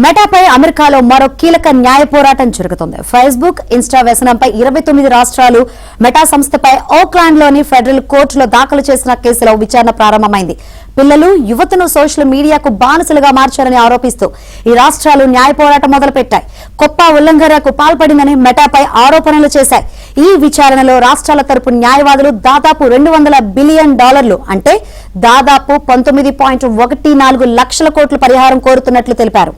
మెటాపై అమెరికాలో మరో కీలక న్యాయ పోరాటం జరుగుతోంది. ఫేస్బుక్, ఇన్స్టా వ్యసనంపై 29 రాష్ట్రాలు మెటా సంస్థపై ఓక్లాండ్లోని ఫెడరల్ కోర్టులో దాఖలు చేసిన కేసులో విచారణ ప్రారంభమైంది. పిల్లలు, యువతను సోషల్ మీడియాకు బానిసలుగా మార్చారని ఆరోపిస్తూ ఈ రాష్ట్రాలు న్యాయ పోరాటం మొదలుపెట్టాయి. కొప్ప ఉల్లంఘనకు పాల్పడిందని మెటాపై ఆరోపణలు చేశాయి. ఈ విచారణలో రాష్ట్రాల తరపు న్యాయవాదులు దాదాపు $200 బిలియన్ అంటే దాదాపు 19.14 లక్షల కోట్ల పరిహారం కోరుతున్నట్లు తెలిపారు.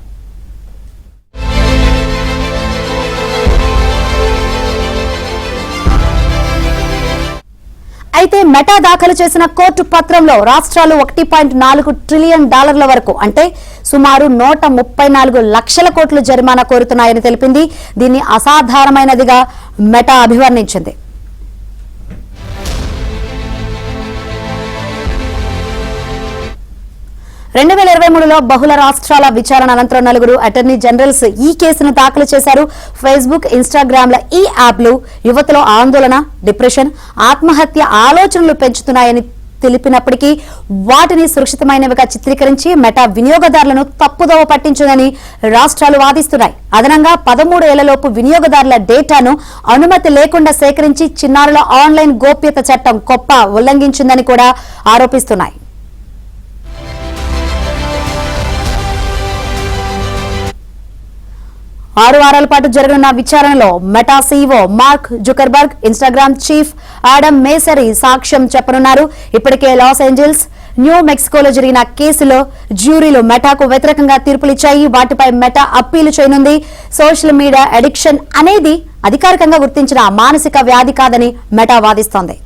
అయితే మెటా దాఖలు చేసిన కోర్టు పత్రంలో రాష్ట్రాలు $1.4 ట్రిలియన్ వరకు అంటే సుమారు 134 లక్షల కోట్లు జరిమానా కోరుతున్నాయని తెలిపింది. దీన్ని అసాధారణమైనదిగా మెటా అభివర్ణించింది. లో బహుళ రాష్ట్రాల విచారణ అనంతరం 4 అటార్నీ జనరల్స్ ఈ కేసును దాఖలు చేశారు. ఫేస్బుక్, ఇన్స్టాగ్రామ్ల ఈ యాప్లు యువతలో ఆందోళన, డిప్రెషన్, ఆత్మహత్య ఆలోచనలు పెంచుతున్నాయని తెలిపినప్పటికీ వాటిని సురక్షితమైనవిగా చిత్రీకరించి మెటా వినియోగదారులను తప్పుదోవ పట్టించిందని రాష్ట్రాలు వాదిస్తున్నాయి. అదనంగా 13 ఏళ్లలోపు వినియోగదారుల డేటాను అనుమతి లేకుండా సేకరించి చిన్నారుల ఆన్లైన్ గోప్యత చట్టం కొప్ప ఉల్లంఘించిందని కూడా ఆరోపిస్తున్నాయి. 6 వారాల పాటు జరగనున్న విచారణలో Meta CEO Mark Zuckerberg, Instagram chief Adam Mosseri సాక్ష్యం చెప్పనున్నారు. ఇప్పటికే లాస్ ఏంజల్స్, న్యూ మెక్సికోలో జరిగిన కేసులో జ్యూరీలు మెటాకు వ్యతిరేకంగా తీర్పులిచ్చాయి. వాటిపై మెటా అప్పీలు చేయనుంది. సోషల్ మీడియా అడిక్షన్ అనేది అధికారికంగా గుర్తించిన మానసిక వ్యాధి కాదని మెటా వాదిస్తోంది.